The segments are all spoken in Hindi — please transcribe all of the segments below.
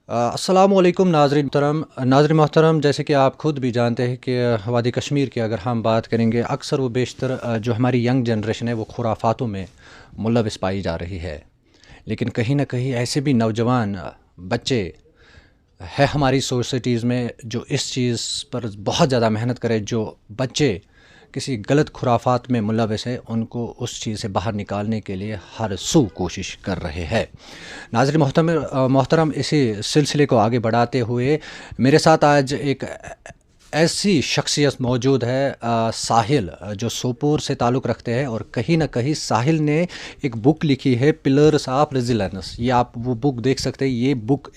अस्सलामुअलैकुम नाज़रीन मोहतरम, जैसे कि आप ख़ुद भी जानते हैं कि वादी कश्मीर की अगर हम बात करेंगे, अक्सर व बेशतर जो हमारी यंग जनरेशन है वो खुराफातों में मुलविस पाई जा रही है। लेकिन कहीं ना कहीं ऐसे भी नौजवान बच्चे है हमारी सोसाइटीज़ में जो इस चीज़ पर बहुत ज़्यादा मेहनत करें। जो बच्चे किसी गलत खुराफात में मुलविस है उनको उस चीज़ से बाहर निकालने के लिए हर सू कोशिश कर रहे हैं। नाज़रीन मोहतरम, इसी सिलसिले को आगे बढ़ाते हुए मेरे साथ आज एक ऐसी शख्सियत मौजूद है, साहिल, जो सोपोर से ताल्लुक़ रखते हैं। और कहीं ना कहीं साहिल ने एक बुक लिखी है, पिलर्स ऑफ रेजिलेंस। ये आप वो बुक देख सकते हैं। ये बुक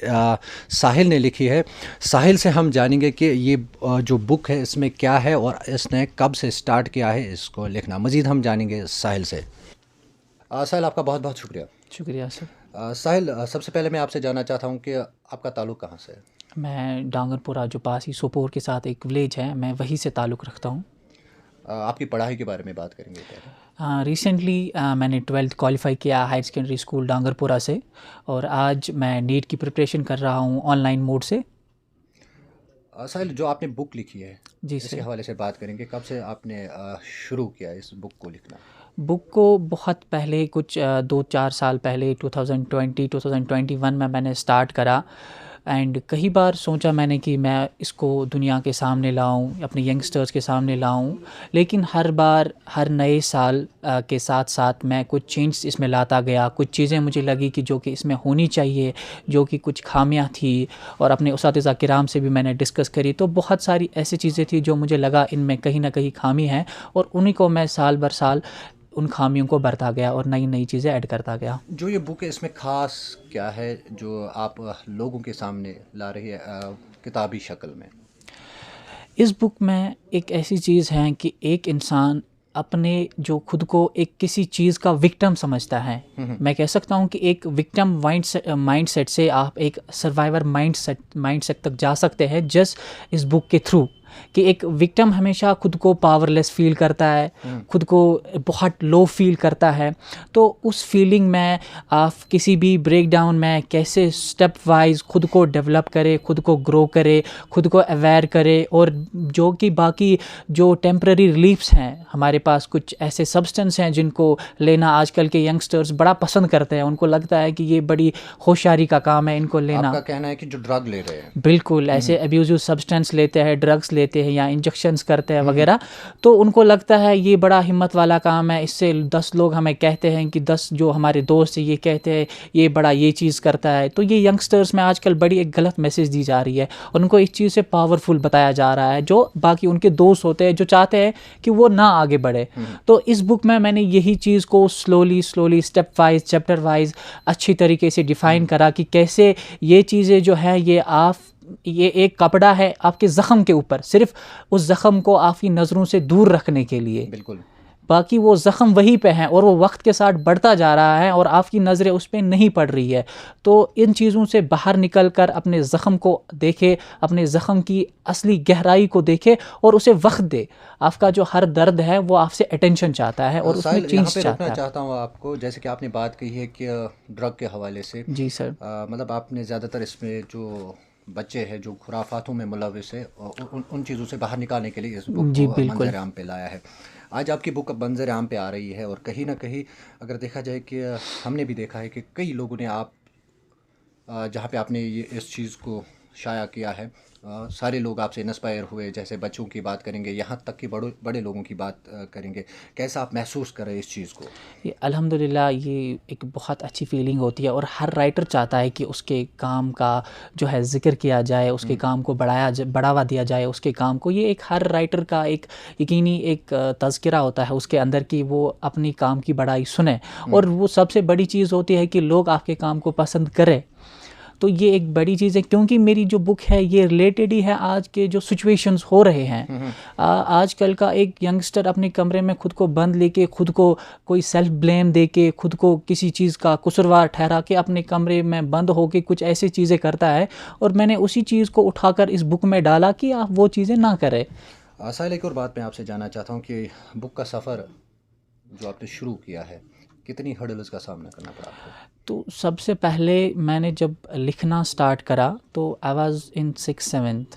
साहिल ने लिखी है। साहिल से हम जानेंगे कि ये जो बुक है इसमें क्या है और इसने कब से स्टार्ट किया है इसको लिखना। मज़ीद हम जानेंगे साहिल से। साहिल, आपका बहुत बहुत शुक्रिया। शुक्रिया सर। साहिल, सबसे पहले मैं आपसे जानना चाहता हूँ कि आपका ताल्लुक़ कहाँ से है? मैं डांगरपुरा, जो पास ही सोपोर के साथ एक विलेज है, मैं वहीं से ताल्लुक़ रखता हूँ। आपकी पढ़ाई के बारे में बात करेंगे पहले। रिसेंटली मैंने 12th क्वालिफ़ाई किया हायर सेकेंडरी स्कूल डांगरपुरा से, और आज मैं नीट की प्रिपरेशन कर रहा हूँ ऑनलाइन मोड से। साहिल, जो आपने बुक लिखी है जी इसके सर। हवाले से बात करेंगे। कब से आपने शुरू किया इस बुक को लिखना? बुक को बहुत पहले, कुछ 2-4 साल पहले, 2020-2021 में मैंने स्टार्ट करा। एंड कई बार सोचा मैंने कि मैं इसको दुनिया के सामने लाऊं, अपने यंगस्टर्स के सामने लाऊं, लेकिन हर बार, हर नए साल के साथ साथ मैं कुछ चेंज इसमें लाता गया। कुछ चीज़ें मुझे लगी कि जो कि इसमें होनी चाहिए, जो कि कुछ खामियां थी, और अपने उस्ताद किराम से भी मैंने डिस्कस करी। तो बहुत सारी ऐसी चीज़ें थी जो मुझे लगा इनमें कहीं ना कहीं खामी है, और उन्हीं को मैं साल भर साल उन खामियों को भरता गया और नई नई चीज़ें ऐड करता गया। जो ये बुक है इसमें ख़ास क्या है जो आप लोगों के सामने ला रही है किताबी शक्ल में? इस बुक में एक ऐसी चीज़ है कि एक इंसान अपने, जो खुद को एक किसी चीज़ का विक्टिम समझता है, मैं कह सकता हूँ कि एक विक्टिम माइंडसेट से आप एक सर्वाइवर माइंडसेट तक जा सकते हैं जस्ट इस बुक के थ्रू। कि एक विक्टिम हमेशा खुद को पावरलेस फील करता है, खुद को बहुत लो फील करता है। तो उस फीलिंग में आप किसी भी ब्रेकडाउन में कैसे स्टेप वाइज खुद को डेवलप करे, खुद को ग्रो करे, खुद को अवेयर करे। और जो कि बाकी जो टेम्पररी रिलीफ्स हैं, हमारे पास कुछ ऐसे सब्सटेंस हैं जिनको लेना आजकल के यंगस्टर्स बड़ा पसंद करते हैं। उनको लगता है कि ये बड़ी होशियारी का काम है इनको लेना। आपका कहना है कि जो ड्रग ले रहे हैं, बिल्कुल, ऐसे अब्यूजिव सब्सटेंस लेते हैं, ड्रग्स लेते हैं या इंजेक्शंस करते हैं वगैरह, तो उनको लगता है ये बड़ा हिम्मत वाला काम है। इससे 10 लोग हमें कहते हैं कि 10 जो हमारे दोस्त हैं ये कहते हैं ये बड़ा ये चीज़ करता है। तो ये यंगस्टर्स में आजकल बड़ी एक गलत मैसेज दी जा रही है। उनको इस चीज़ से पावरफुल बताया जा रहा है, जो बाकी उनके दोस्त होते हैं जो चाहते हैं कि वो ना आगे बढ़े। तो इस बुक में मैंने यही चीज़ को slowly step wise, chapter wise अच्छी तरीके से डिफ़ाइन करा कि कैसे ये चीज़ें जो है ये एक कपड़ा है आपके ज़ख़म के ऊपर, सिर्फ उस ज़ख़म को आपकी नज़रों से दूर रखने के लिए। बिल्कुल। बाकी वो ज़ख़म वहीं पे हैं और वो वक्त के साथ बढ़ता जा रहा है और आपकी नज़रें उस पर नहीं पड़ रही है। तो इन चीज़ों से बाहर निकल कर अपने ज़ख़म को देखे, अपने ज़ख़म की असली गहराई को देखे और उसे वक्त दे। आपका जो हर दर्द है वो आपसे अटेंशन चाहता है और उसमें चेंज चाहता है। चाहता हूँ आपको, जैसे कि आपने बात कही है कि ड्रग के हवाले से। जी सर। मतलब आपने ज़्यादातर इसमें जो बच्चे हैं जो खुराफातों में मुलविस है उन चीज़ों से बाहर निकालने के लिए इस बुक जी को बिल्कुल। मंजर आम पे लाया है। आज आपकी बुक मंजर आम पे आ रही है और कहीं ना कहीं अगर देखा जाए कि हमने भी देखा है कि कई लोगों ने जहाँ पे आपने ये इस चीज़ को शाया किया है, सारे लोग आपसे इंस्पायर हुए। जैसे बच्चों की बात करेंगे, यहाँ तक कि बड़े लोगों की बात करेंगे। कैसा आप महसूस कर रहे हैं इस चीज़ को? ये अल्हम्दुलिल्लाह ये एक बहुत अच्छी फीलिंग होती है और हर राइटर चाहता है कि उसके काम का जो है ज़िक्र किया जाए, उसके काम को बढ़ावा दिया जाए उसके काम को। ये एक हर राइटर का एक यकीनी एक तज़किरा होता है उसके अंदर कि वो अपनी काम की बड़ाई सुने। और वो सबसे बड़ी चीज़ होती है कि लोग आपके काम को पसंद करें। तो ये एक बड़ी चीज़ है, क्योंकि मेरी जो बुक है ये रिलेटेड ही है आज के जो सिचुएशंस हो रहे हैं। आजकल का एक यंगस्टर अपने कमरे में खुद को बंद लेके, खुद को कोई सेल्फ ब्लेम दे के, खुद को किसी चीज़ का कसूरवार ठहरा के अपने कमरे में बंद होके कुछ ऐसी चीज़ें करता है। और मैंने उसी चीज़ को उठाकर इस बुक में डाला कि आप वो चीज़ें ना करें। साहिल, एक और बात मैं आपसे जानना चाहता हूँ कि बुक का सफ़र जो आपने शुरू किया है, कितनी हर्डल्स का सामना करना पड़ा आपको? तो सबसे पहले मैंने जब लिखना स्टार्ट करा तो I was in 6th-7th।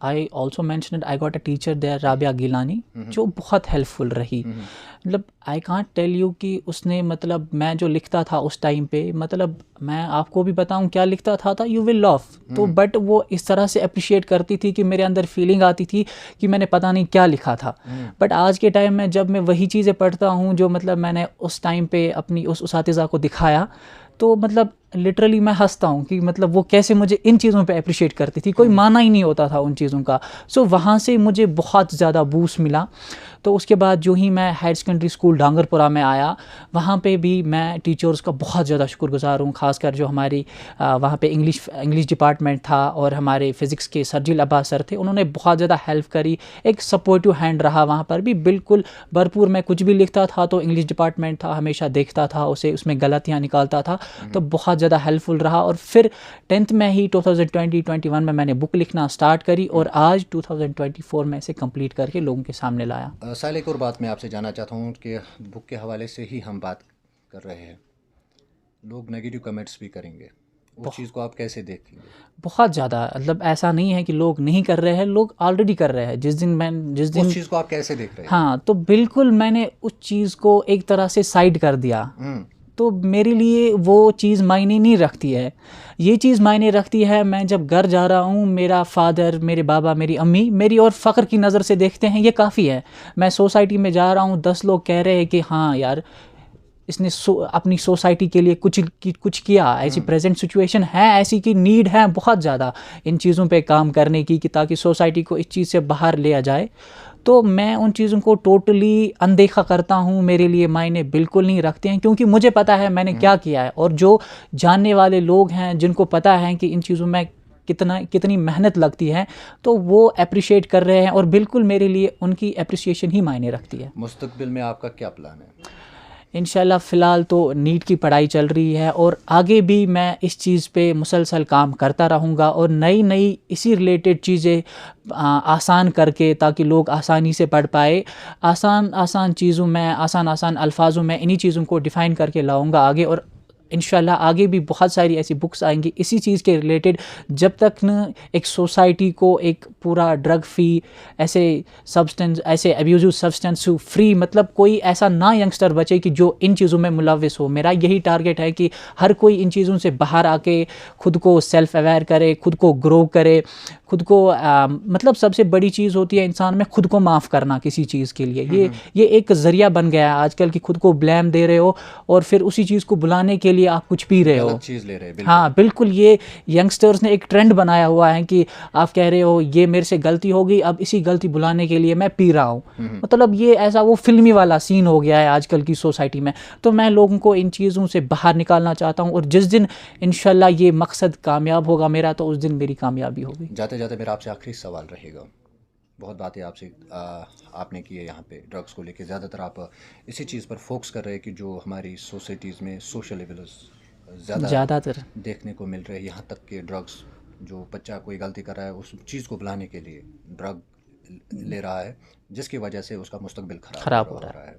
I also mentioned I got a teacher there, Rabia Gilani, जो बहुत हेल्पफुल रही। मतलब आई कांट टेल यू कि उसने, मतलब मैं जो लिखता था उस टाइम पे, मतलब मैं आपको भी बताऊं क्या लिखता था यू विल लॉफ। तो बट वो इस तरह से अप्रिशिएट करती थी कि मेरे अंदर फीलिंग आती थी कि मैंने पता नहीं क्या लिखा था। बट आज के टाइम में जब मैं वही चीज़ें पढ़ता हूँ जो मतलब मैंने उस टाइम पे अपनी उस उसातिज़ा को दिखाया, तो मतलब लिटरली मैं हंसता हूँ कि मतलब वो कैसे मुझे इन चीज़ों पे अप्रिशिएट करती थी, कोई माना ही नहीं होता था उन चीज़ों का। सो वहाँ से मुझे बहुत ज़्यादा बूस्ट मिला। तो उसके बाद जो ही मैं हायर सेकेंडरी स्कूल डांगरपुरा में आया, वहाँ पे भी मैं टीचर्स का बहुत ज़्यादा शुक्रगुजार हूँ, ख़ासकर जो हमारी वहाँ पे इंग्लिश डिपार्टमेंट था और हमारे फ़िज़िक्स के सरजील अब्बास सर थे, उन्होंने बहुत ज़्यादा हेल्प करी, एक सपोर्टिव हैंड रहा वहाँ पर भी। बिल्कुल भरपूर, मैं कुछ भी लिखता था तो इंग्लिश डिपार्टमेंट था, हमेशा देखता था उसे, उसमें गलतियाँ निकालता था, तो बहुत ज़्यादा हेल्पफुल रहा। और फिर 10th में ही 2020-21 में मैंने बुक लिखना स्टार्ट करी और आज 2024 में इसे कंप्लीट करके लोगों के सामने लाया। साहिल, एक और बात मैं आपसे जानना चाहता हूँ कि बुक के हवाले से ही हम बात कर रहे हैं, लोग नेगेटिव कमेंट्स भी करेंगे, उस चीज़ को आप कैसे देखेंगे? बहुत ज़्यादा, मतलब ऐसा नहीं है कि लोग नहीं कर रहे हैं, लोग ऑलरेडी कर रहे हैं। जिस दिन उस चीज़ को आप कैसे देख रहे हैं? हाँ, तो बिल्कुल मैंने उस चीज़ को एक तरह से साइड कर दिया। तो मेरे लिए वो चीज़ मायने नहीं रखती है। ये चीज़ मायने रखती है, मैं जब घर जा रहा हूँ, मेरा फादर, मेरे बाबा, मेरी अम्मी मेरी और फ़ख्र की नज़र से देखते हैं, ये काफ़ी है। मैं सोसाइटी में जा रहा हूँ, 10 लोग कह रहे हैं कि हाँ यार, इसने अपनी सोसाइटी के लिए कुछ किया। ऐसी प्रेजेंट सिचुएशन है, ऐसी की नीड है बहुत ज़्यादा इन चीज़ों पे काम करने की, कि ताकि सोसाइटी को इस चीज़ से बाहर लिया जाए। तो मैं उन चीज़ों को टोटली अनदेखा करता हूँ, मेरे लिए मायने बिल्कुल नहीं रखते हैं, क्योंकि मुझे पता है मैंने क्या किया है। और जो जानने वाले लोग हैं, जिनको पता है कि इन चीज़ों में कितनी मेहनत लगती है, तो वो अप्रिशिएट कर रहे हैं और बिल्कुल मेरे लिए उनकी अप्रिसिएशन ही मायने रखती है। मुस्तकबिल में आपका क्या प्लान है? इंशाल्लाह फ़िलहाल तो नीट की पढ़ाई चल रही है और आगे भी मैं इस चीज़ पे मुसलसल काम करता रहूँगा और नई इसी रिलेटेड चीज़ें आसान करके, ताकि लोग आसानी से पढ़ पाए, आसान चीज़ों में, आसान अल्फाजों में इन्हीं चीज़ों को डिफ़ाइन करके लाऊँगा आगे। और इंशाल्लाह आगे भी बहुत सारी ऐसी बुक्स आएंगी इसी चीज़ के रिलेटेड, जब तक न एक सोसाइटी को एक पूरा ड्रग फ्री, ऐसे अब्यूजिव सब्सटेंस फ्री, मतलब कोई ऐसा ना यंगस्टर बचे कि जो इन चीज़ों में मुलविस हो। मेरा यही टारगेट है कि हर कोई इन चीज़ों से बाहर आके खुद को सेल्फ अवेयर करे, खुद को ग्रो करे, खुद को मतलब सबसे बड़ी चीज़ होती है इंसान में खुद को माफ़ करना किसी चीज़ के लिए। ये एक ज़रिया बन गया है आजकल कि खुद को ब्लेम दे रहे हो और फिर उसी चीज़ को बुलाने के लिए आप कुछ पी रहे हो, चीज़ ले रहे हैं। हाँ बिल्कुल, ये यंगस्टर्स ने एक ट्रेंड बनाया हुआ है कि आप कह रहे हो ये मेरे से गलती हो गई, अब इसी गलती बुलाने के लिए मैं पी रहा हूँ। मतलब ये ऐसा वो फिल्मी वाला सीन हो गया है आजकल की सोसाइटी में। तो मैं लोगों को इन चीज़ों से बाहर निकालना चाहता हूँ और जिस दिन इंशाल्लाह ये मकसद कामयाब होगा मेरा, तो उस दिन मेरी कामयाबी होगी। जाते जाते मेरा आपसे आखिरी सवाल रहेगा, बहुत बातें आपसे आपने की है यहाँ पे ड्रग्स को लेके, ज़्यादातर आप इसी चीज़ पर फोकस कर रहे हैं कि जो हमारी सोसाइटीज़ में सोशल लेवल्स ज़्यादातर देखने को मिल रहे हैं। यहाँ तक कि ड्रग्स, जो बच्चा कोई गलती कर रहा है उस चीज़ को बुलाने के लिए ड्रग ले रहा है, जिसकी वजह से उसका मुस्तकबिल ख़राब हो रहा है।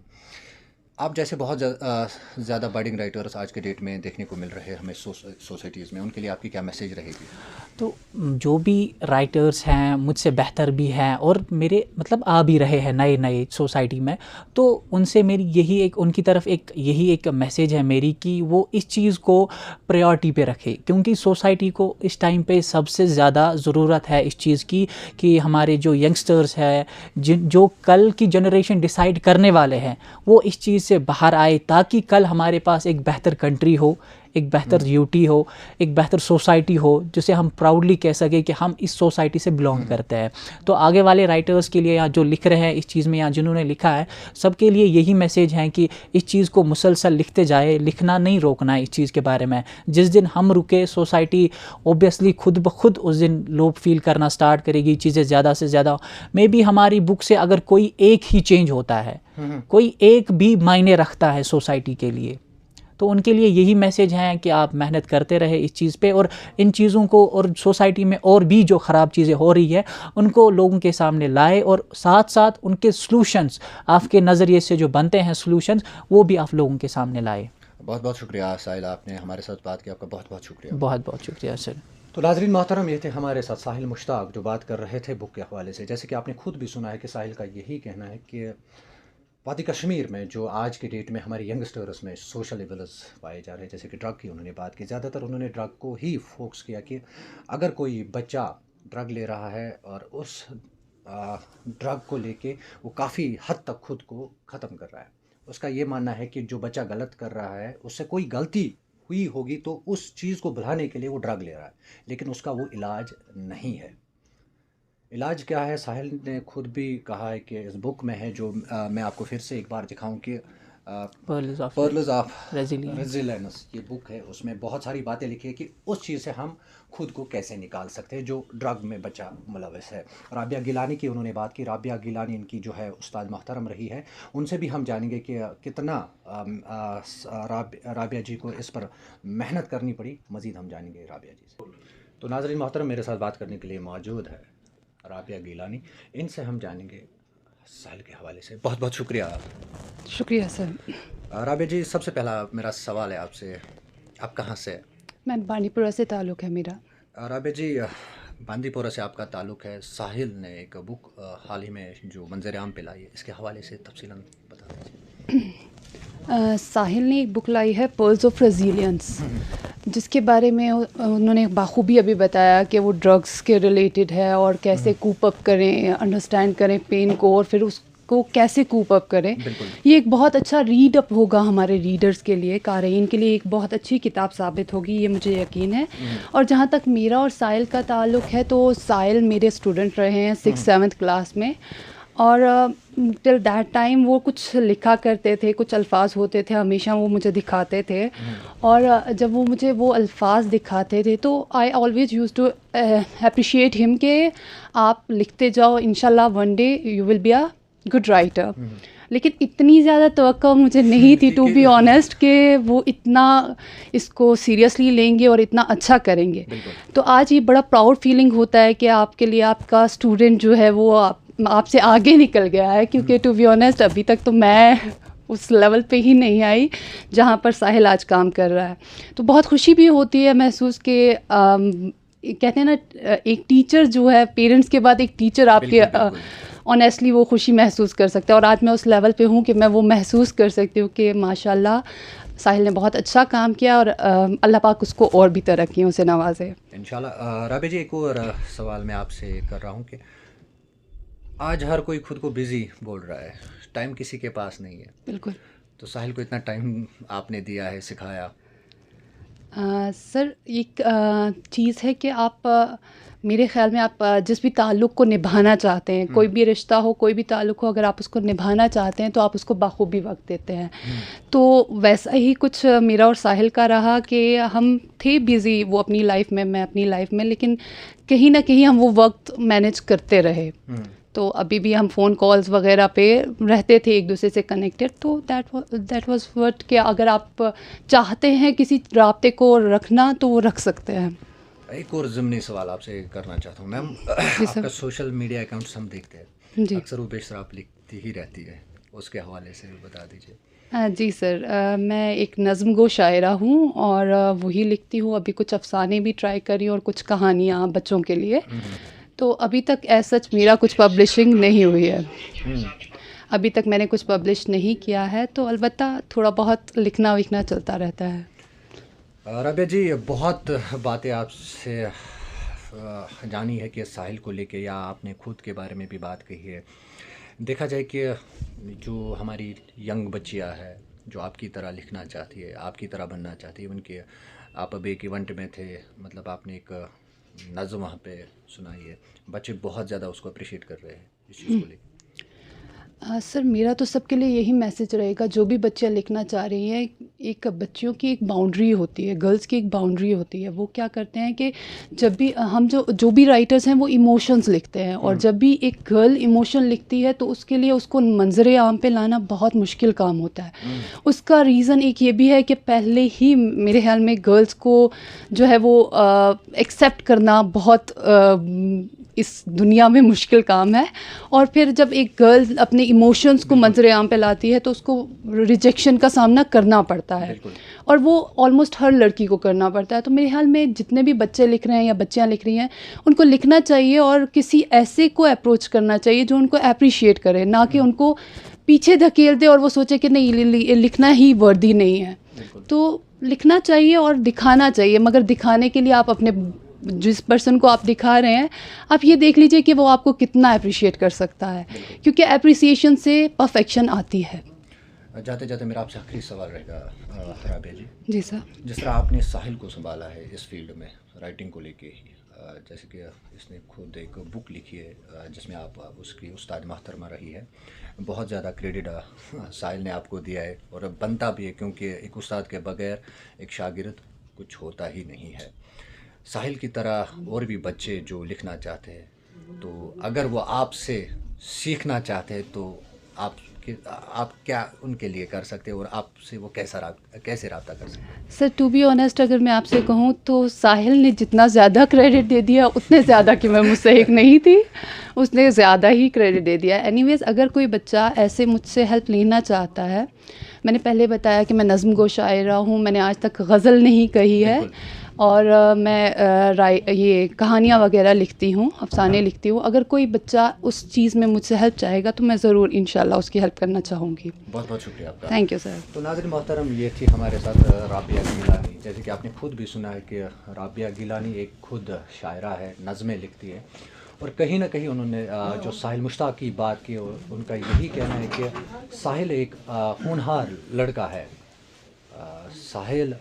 आप जैसे बहुत ज़्यादा बडिंग राइटर्स आज के डेट में देखने को मिल रहे हैं हमें सोसाइटीज़ में, उनके लिए आपकी क्या मैसेज रहेगी? तो जो भी राइटर्स हैं, मुझसे बेहतर भी हैं और मेरे मतलब आ भी रहे हैं नए सोसाइटी में, तो उनसे मेरी उनकी तरफ यही एक मैसेज है मेरी कि वो इस चीज़ को प्रायोरिटी पे रखे, क्योंकि सोसाइटी को इस टाइम पे सबसे ज़्यादा ज़रूरत है इस चीज़ की कि हमारे जो यंगस्टर्स हैं, जो कल की जनरेशन डिसाइड करने वाले हैं, वो इस चीज़ से बाहर आए, ताकि कल हमारे पास एक बेहतर कंट्री हो, एक बेहतर यूटी हो, एक बेहतर सोसाइटी हो, जिसे हम प्राउडली कह सके कि हम इस सोसाइटी से बिलोंग करते हैं। तो आगे वाले राइटर्स के लिए या जो लिख रहे हैं इस चीज़ में या जिन्होंने लिखा है, सबके लिए यही मैसेज है कि इस चीज़ को मुसलसल लिखते जाए, लिखना नहीं रोकना है इस चीज़ के बारे में। जिस दिन हम रुके, सोसाइटी ओब्वियसली खुद ब खुद उस दिन लो फील करना स्टार्ट करेगी, चीज़ें ज़्यादा से ज़्यादा। मे बी हमारी बुक से अगर कोई एक ही चेंज होता है, कोई एक भी मायने रखता है सोसाइटी के लिए, तो उनके लिए यही मैसेज है कि आप मेहनत करते रहे इस चीज़ पे और इन चीज़ों को, और सोसाइटी में और भी जो ख़राब चीज़ें हो रही है उनको लोगों के सामने लाए, और साथ साथ उनके सॉल्यूशंस, आपके नज़रिए से जो बनते हैं सॉल्यूशंस, वो भी आप लोगों के सामने लाए। बहुत बहुत शुक्रिया साहिल, आपने हमारे साथ बात की, आपका बहुत बहुत शुक्रिया। बहुत बहुत शुक्रिया सर। तो नाज़रीन मोहतरम, ये थे हमारे साथ साहिल मुश्ताक जो बात कर रहे थे बुक के हवाले से। जैसे कि आपने खुद भी सुना है कि साहिल का यही कहना है कि वादी कश्मीर में जो आज की डेट में हमारे यंगस्टर्स में सोशल एविल्स पाए जा रहे हैं, जैसे कि ड्रग की उन्होंने बात की, ज़्यादातर उन्होंने ड्रग को ही फोकस किया कि अगर कोई बच्चा ड्रग ले रहा है और उस ड्रग को लेके वो काफ़ी हद तक खुद को ख़त्म कर रहा है, उसका ये मानना है कि जो बच्चा गलत कर रहा है उससे कोई गलती हुई होगी तो उस चीज़ को भुलाने के लिए वो ड्रग ले रहा है, लेकिन उसका वो इलाज नहीं है। इलाज क्या है, साहिल ने खुद भी कहा है कि इस बुक में है, जो मैं आपको फिर से एक बार दिखाऊं कि पर्ल्स ऑफ रेजिलेंस ये बुक है। उसमें बहुत सारी बातें लिखी है कि उस चीज़ से हम खुद को कैसे निकाल सकते हैं जो ड्रग में बच्चा मुलविस है। राबिया गिलानी की उन्होंने बात की। राबिया गिलानी इनकी जो है उस्ताद मोहतरम रही है, उनसे भी हम जानेंगे कि कितना राबिया जी को इस पर मेहनत करनी पड़ी। मज़ीद हम जानेंगे राबिया जी से। तो नाज़रीन मोहतरम, मेरे साथ बात करने के लिए मौजूद है राबिया गिलानी, इनसे हम जानेंगे साहिल के हवाले से। बहुत बहुत शुक्रिया। शुक्रिया सर। राबिया जी, सबसे पहला मेरा सवाल है आपसे, आप कहाँ से? मैं बांडीपुरा से ताल्लुक़ है मेरा। राबिया जी, बांदीपुरा से आपका ताल्लुक़ है। साहिल ने एक बुक हाल ही में जो मंजर आम पे लाई है, इसके हवाले से तफसीलन बता दीजिए। साहिल ने एक बुक लाई है पर्ल्स ऑफ रेजिलियंस, जिसके बारे में उन्होंने बाखूबी अभी बताया कि वो ड्रग्स के रिलेटेड है और कैसे कूप अप करें, अंडरस्टैंड करें पेन को और फिर उसको कैसे कूप अप करें। ये एक बहुत अच्छा रीड अप होगा हमारे रीडर्स के लिए, क़ारीन के लिए एक बहुत अच्छी किताब साबित होगी, ये मुझे यकीन है। और जहाँ तक मेरा और साहिल का ताल्लुक़ है, तो साहिल मेरे स्टूडेंट रहे हैं 6th-7th क्लास में, और टिल दैट टाइम वो कुछ लिखा करते थे, कुछ अल्फाज होते थे, हमेशा वो मुझे दिखाते थे। और जब वो मुझे वो अल्फाज दिखाते थे तो I always use to appreciate him कि आप लिखते जाओ, इंशाल्लाह one day you will be a good writer. लेकिन इतनी ज़्यादा तवक्को मुझे नहीं थी टू बी ऑनेस्ट कि वो इतना इसको सीरियसली लेंगे और इतना अच्छा करेंगे। तो आज ये बड़ा प्राउड फीलिंग होता है कि आपके लिए आपका स्टूडेंट जो है वो आपसे आगे निकल गया है, क्योंकि टू बी ऑनेस्ट अभी तक तो मैं उस लेवल पे ही नहीं आई जहाँ पर साहिल आज काम कर रहा है। तो बहुत खुशी भी होती है महसूस कि कहते हैं ना, एक टीचर जो है, पेरेंट्स के बाद एक टीचर आपके ऑनेस्टली वो खुशी महसूस कर सकता है। और आज मैं उस लेवल पे हूँ कि मैं वो महसूस कर सकती हूँ कि माशाल्लाह साहिल ने बहुत अच्छा काम किया और अल्लाह पाक उसको और भी तरक्कियों से नवाजे इंशाल्लाह। राबिया जी, एक और सवाल मैं आपसे कर रहा हूँ कि आज हर कोई खुद को बिज़ी बोल रहा है, टाइम किसी के पास नहीं है। बिल्कुल। तो साहिल को इतना टाइम आपने दिया है, सिखाया। सर एक चीज़ है कि आप मेरे ख़्याल में आप जिस भी ताल्लुक़ को निभाना चाहते हैं, कोई भी रिश्ता हो, कोई भी ताल्लुक़ हो, अगर आप उसको निभाना चाहते हैं तो आप उसको बाखूबी वक्त देते हैं। तो वैसा ही कुछ मेरा और साहिल का रहा कि हम थे बिज़ी, वो अपनी लाइफ में, मैं अपनी लाइफ में, लेकिन कहीं ना कहीं हम वो वक्त मैनेज करते रहे। तो अभी भी हम फ़ोन कॉल्स वगैरह पे रहते थे, एक दूसरे से कनेक्टेड। तो दैट वाज व्हाट कि अगर आप चाहते हैं किसी राब्ते को रखना तो वो रख सकते हैं। एक और ज़िमनी सवाल आपसे करना चाहता हूँ मैम, आपका सोशल मीडिया अकाउंट्स हम देखते हैं, अक्सर वो बेशतर आप लिखती ही रहती है, उसके हवाले से बता दीजिए। जी सर, मैं एक नज़्म गो शायरा हूँ और वही लिखती हूँ। अभी कुछ अफ़साने भी ट्राई करी और कुछ कहानियाँ बच्चों के लिए। तो अभी तक ऐसा मेरा कुछ पब्लिशिंग नहीं हुई है, अभी तक मैंने कुछ पब्लिश नहीं किया है। तो अलबत्ता थोड़ा बहुत लिखना विखना चलता रहता है। राबिया जी, बहुत बातें आपसे जानी है कि साहिल को लेके, या आपने खुद के बारे में भी बात कही है। देखा जाए कि जो हमारी यंग बच्चियाँ है जो आपकी तरह लिखना चाहती है, आपकी तरह बनना चाहती है, उनके आप अब एक इवेंट में थे, मतलब आपने एक नज़्म वहाँ पे सुनाई है, बच्चे बहुत ज़्यादा उसको अप्रिशिएट कर रहे हैं इस चीज़ को लेकर। सर मेरा तो सबके लिए यही मैसेज रहेगा, जो भी बच्चियाँ लिखना चाह रही हैं, एक बच्चियों की एक बाउंड्री होती है, गर्ल्स की एक बाउंड्री होती है। वो क्या करते हैं कि जब भी हम जो भी राइटर्स हैं वो इमोशंस लिखते हैं, और जब भी एक गर्ल इमोशन लिखती है तो उसके लिए उसको मंजर आम पे लाना बहुत मुश्किल काम होता है। उसका रीज़न एक ये भी है कि पहले ही मेरे ख्याल में गर्ल्स को जो है वो एक्सेप्ट करना बहुत इस दुनिया में मुश्किल काम है। और फिर जब एक गर्ल अपने इमोशंस को मंजर आम पे लाती है तो उसको रिजेक्शन का सामना करना पड़ता है, और वो ऑलमोस्ट हर लड़की को करना पड़ता है। तो मेरे ख्याल में जितने भी बच्चे लिख रहे हैं या बच्चियाँ लिख रही हैं, उनको लिखना चाहिए और किसी ऐसे को अप्रोच करना चाहिए जो उनको अप्रिशिएट करे, ना कि उनको पीछे धकेल दे और वो सोचे कि नहीं लिखना ही वर्दी नहीं है। तो लिखना चाहिए और दिखाना चाहिए, मगर दिखाने के लिए आप अपने जिस पर्सन को आप दिखा रहे हैं, आप ये देख लीजिए कि वो आपको कितना अप्रिशिएट कर सकता है, क्योंकि अप्रिसिएशन से परफेक्शन आती है। जाते जाते मेरा आपसे आखिरी सवाल रहेगा राबिया जी। जी सर। जिस तरह आपने साहिल को संभाला है इस फील्ड में राइटिंग को लेके ही, जैसे कि इसने खुद एक बुक लिखी है जिसमें आप उसकी उस्ताद मोहतरमा रही है, बहुत ज़्यादा क्रेडिट साहिल ने आपको दिया है और बनता भी है, क्योंकि एक उस्ताद के बगैर एक शागिर्द कुछ होता ही नहीं है। साहिल की तरह और भी बच्चे जो लिखना चाहते हैं, तो अगर वो आपसे सीखना चाहते हैं तो आप क्या उनके लिए कर सकते हैं और आपसे वो कैसे रब्ता कर सकते हैं? सर टू बी ऑनेस्ट अगर मैं आपसे कहूँ तो साहिल ने जितना ज़्यादा क्रेडिट दे दिया उतने ज़्यादा कि मैं मुस्तहिक नहीं थी, उसने ज़्यादा ही क्रेडिट दे दिया। एनीवेज़ अगर कोई बच्चा ऐसे मुझसे हेल्प लेना चाहता है, मैंने पहले बताया कि मैं नज़्म गो शायरा हूँ, मैंने आज तक गज़ल नहीं कही है, और मैं ये कहानियाँ वगैरह लिखती हूँ, अफसाने लिखती हूँ। अगर कोई बच्चा उस चीज़ में मुझसे हेल्प चाहेगा तो मैं ज़रूर इंशाल्लाह उसकी हेल्प करना चाहूँगी। बहुत बहुत शुक्रिया आपका। Thank you sir. तो नाज़रीन मोहतरम, ये थी हमारे साथ राबिया गिलानी। जैसे कि आपने खुद भी सुना है कि राबिया गिलानी एक खुद शायरा है, नज़में लिखती है, और कहीं ना कहीं उन्होंने जो साहिल मुश्ताक की बात की, और उनका यही कहना है कि साहिल एक होनहार लड़का है। साहिल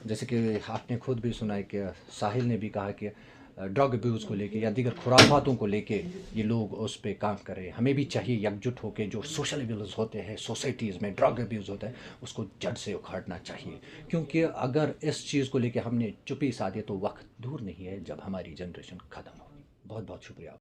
जैसे कि आपने खुद भी सुना है कि साहिल ने भी कहा कि ड्रग अब्यूज़ को लेके या दीगर खुराफातों को लेके ये लोग उस पर काम करें। हमें भी चाहिए एकजुट होकर जो सोशल एब्यूज़ होते हैं सोसाइटीज़ में, ड्रग अब्यूज़ होता है, उसको जड़ से उखाड़ना चाहिए, क्योंकि अगर इस चीज़ को लेके हमने चुप्पी साधी तो वक्त दूर नहीं है जब हमारी जनरेशन ख़त्म होगी। बहुत बहुत शुक्रिया।